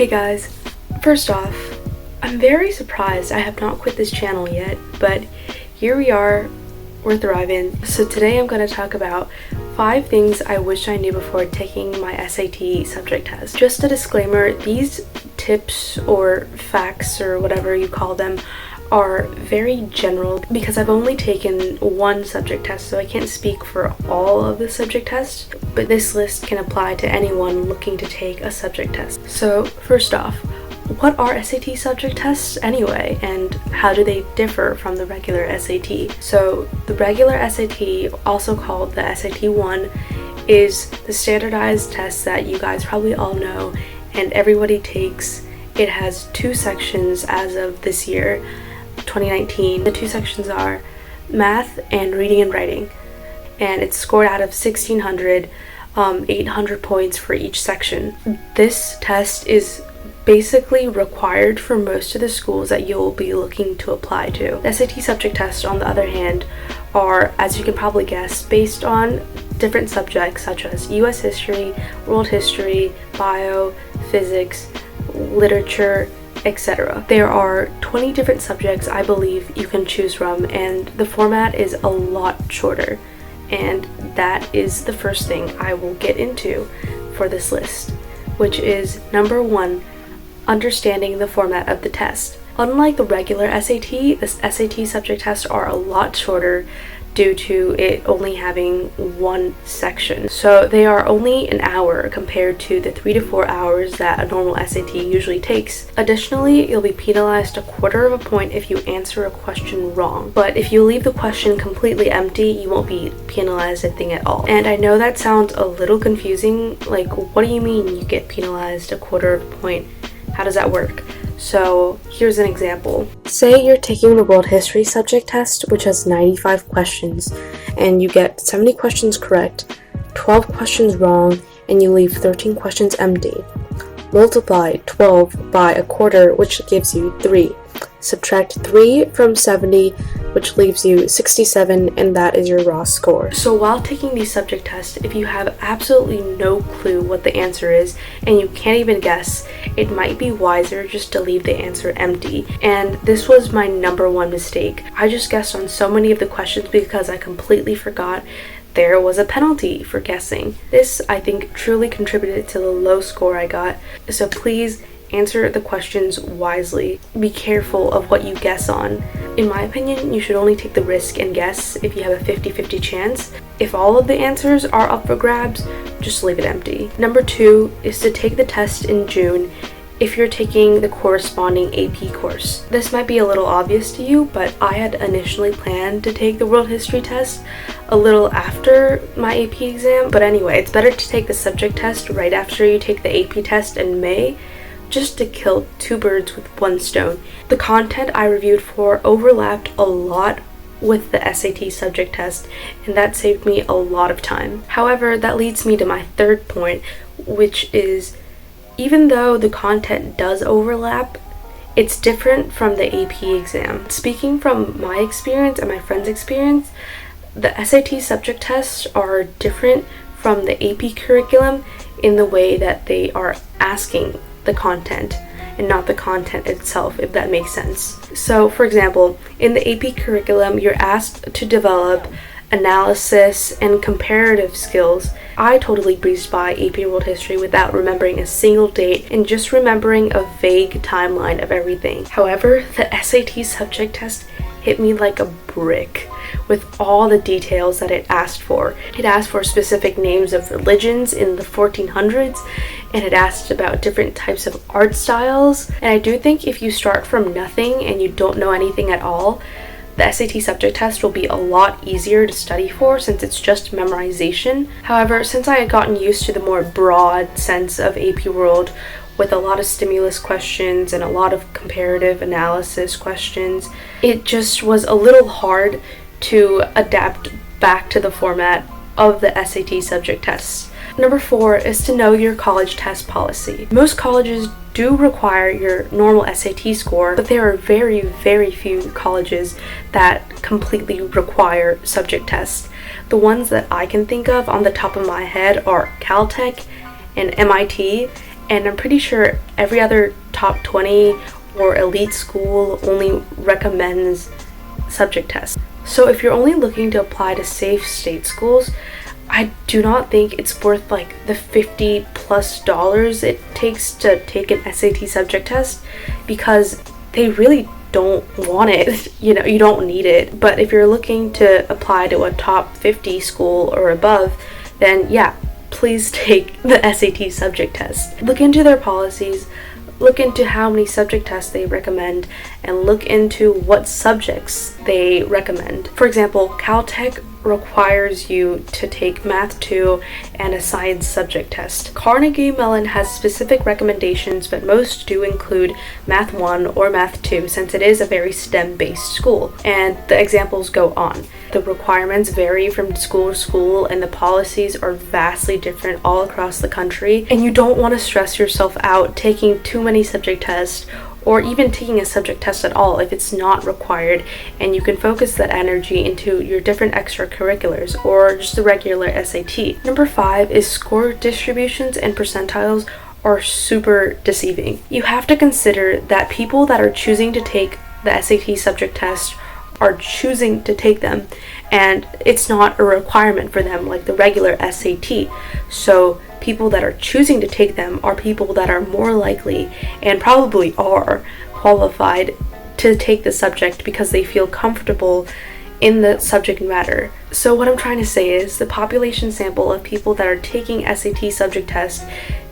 Hey guys, first off, I'm very surprised I have not quit this channel yet, but here we are, we're thriving. So today I'm going to talk about 5 things I wish I knew before taking my SAT subject test. Just a disclaimer, these tips or facts or whatever you call them are very general because I've only taken one subject test, so I can't speak for all of the subject tests, but this list can apply to anyone looking to take a subject test. So first off, what are SAT subject tests anyway, and how do they differ from the regular SAT? So the regular SAT, also called the SAT-1, is the standardized test that you guys probably all know and everybody takes. It has 2 sections as of this year, 2019. The 2 sections are math and reading and writing, and it's scored out of 1,600, 800 points for each section. This test is basically required for most of the schools that you'll be looking to apply to. The SAT subject tests, on the other hand, are, as you can probably guess, based on different subjects such as US history, world history, bio, physics, literature, etc. There are 20 different subjects I believe you can choose from, and the format is a lot shorter, and that is the first thing I will get into for this list, which is number 1, understanding the format of the test. Unlike the regular SAT, the SAT subject tests are a lot shorter due to it only having 1 section. So they are only an hour compared to the 3 to 4 hours that a normal SAT usually takes. Additionally, you'll be penalized a quarter of a point if you answer a question wrong. But if you leave the question completely empty, you won't be penalized a thing at all. And I know that sounds a little confusing. Like, what do you mean you get penalized a quarter of a point? How does that work? So here's an example. Say you're taking the world history subject test, which has 95 questions, and you get 70 questions correct, 12 questions wrong, and you leave 13 questions empty. Multiply 12 by a quarter, which gives you 3. Subtract 3 from 70, which leaves you 67, and that is your raw score. So while taking these subject tests, if you have absolutely no clue what the answer is and you can't even guess, it might be wiser just to leave the answer empty. And this was my number 1 mistake. I just guessed on so many of the questions because I completely forgot there was a penalty for guessing. This, I think, truly contributed to the low score I got. So please answer the questions wisely. Be careful of what you guess on. In my opinion, you should only take the risk and guess if you have a 50-50 chance. If all of the answers are up for grabs, just leave it empty. Number 2 is to take the test in June if you're taking the corresponding AP course. This might be a little obvious to you, but I had initially planned to take the world history test a little after my AP exam. But anyway, it's better to take the subject test right after you take the AP test in May, just to kill 2 birds with 1 stone. The content I reviewed for overlapped a lot with the SAT subject test, and that saved me a lot of time. However, that leads me to my 3rd point, which is, even though the content does overlap, it's different from the AP exam. Speaking from my experience and my friend's experience, the SAT subject tests are different from the AP curriculum in the way that they are asking the content and not the content itself, if that makes sense. So for example, in the AP curriculum, you're asked to develop analysis and comparative skills. I totally breezed by AP World History without remembering a single date and just remembering a vague timeline of everything. However, the SAT subject test hit me like a brick with all the details that it asked for. It asked for specific names of religions in the 1400s, and it asked about different types of art styles. And I do think if you start from nothing and you don't know anything at all, the SAT subject test will be a lot easier to study for since it's just memorization. However, since I had gotten used to the more broad sense of AP World with a lot of stimulus questions and a lot of comparative analysis questions, it just was a little hard to adapt back to the format of the SAT subject tests. Number 4 is to know your college test policy. Most colleges do require your normal SAT score, but there are very, very few colleges that completely require subject tests. The ones that I can think of on the top of my head are Caltech and MIT, and I'm pretty sure every other top 20 or elite school only recommends subject tests. So if you're only looking to apply to safe state schools, I do not think it's worth like the $50+ it takes to take an SAT subject test, because they really don't want it. You know, you don't need it. But if you're looking to apply to a top 50 school or above, then yeah, please take the SAT subject test. Look into their policies, look into how many subject tests they recommend, and look into what subjects they recommend. For example, Caltech requires you to take Math 2 and a science subject test. Carnegie Mellon has specific recommendations, but most do include Math 1 or Math 2, since it is a very STEM-based school, and the examples go on. The requirements vary from school to school, and the policies are vastly different all across the country, and you don't want to stress yourself out taking too many subject tests, or even taking a subject test at all if it's not required, and you can focus that energy into your different extracurriculars or just the regular SAT. Number 5 is score distributions and percentiles are super deceiving. You have to consider that people that are choosing to take the SAT subject test are choosing to take them, and it's not a requirement for them like the regular SAT. So people that are choosing to take them are people that are more likely, and probably are, qualified to take the subject because they feel comfortable in the subject matter. So what I'm trying to say is the population sample of people that are taking SAT subject tests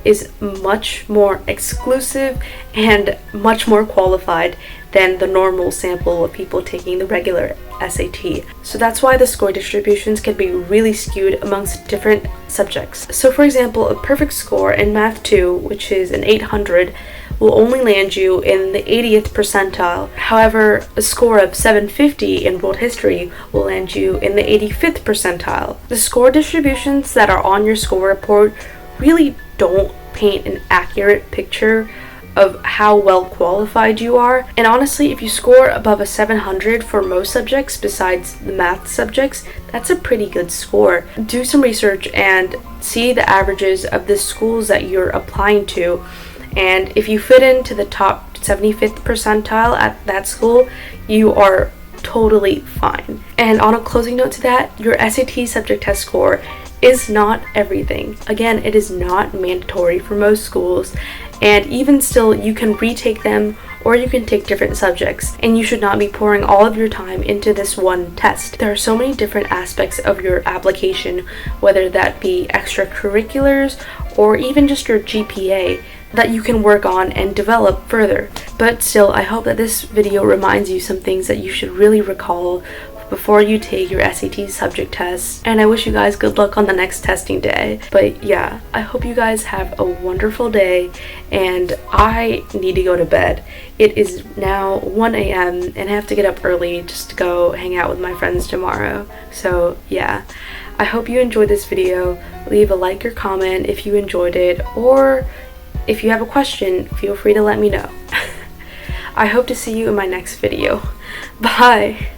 is much more exclusive and much more qualified than the normal sample of people taking the regular SAT. So that's why the score distributions can be really skewed amongst different subjects. So for example, a perfect score in Math 2, which is an 800, will only land you in the 80th percentile. However, a score of 750 in world history will land you in the 85th percentile. The score distributions that are on your score report really don't paint an accurate picture of how well qualified you are. And honestly, if you score above a 700 for most subjects besides the math subjects, that's a pretty good score. Do some research and see the averages of the schools that you're applying to, and if you fit into the top 75th percentile at that school, you are totally fine. And on a closing note to that, your SAT subject test score is not everything. Again, it is not mandatory for most schools, and even still, you can retake them or you can take different subjects, and you should not be pouring all of your time into this one test. There are so many different aspects of your application, whether that be extracurriculars or even just your GPA, that you can work on and develop further. But still, I hope that this video reminds you some things that you should really recall before you take your SAT subject test, and I wish you guys good luck on the next testing day. But yeah, I hope you guys have a wonderful day, and I need to go to bed. It is now 1 a.m. and I have to get up early just to go hang out with my friends tomorrow. So yeah, I hope you enjoyed this video. Leave a like or comment if you enjoyed it, or if you have a question, feel free to let me know. I hope to see you in my next video. Bye!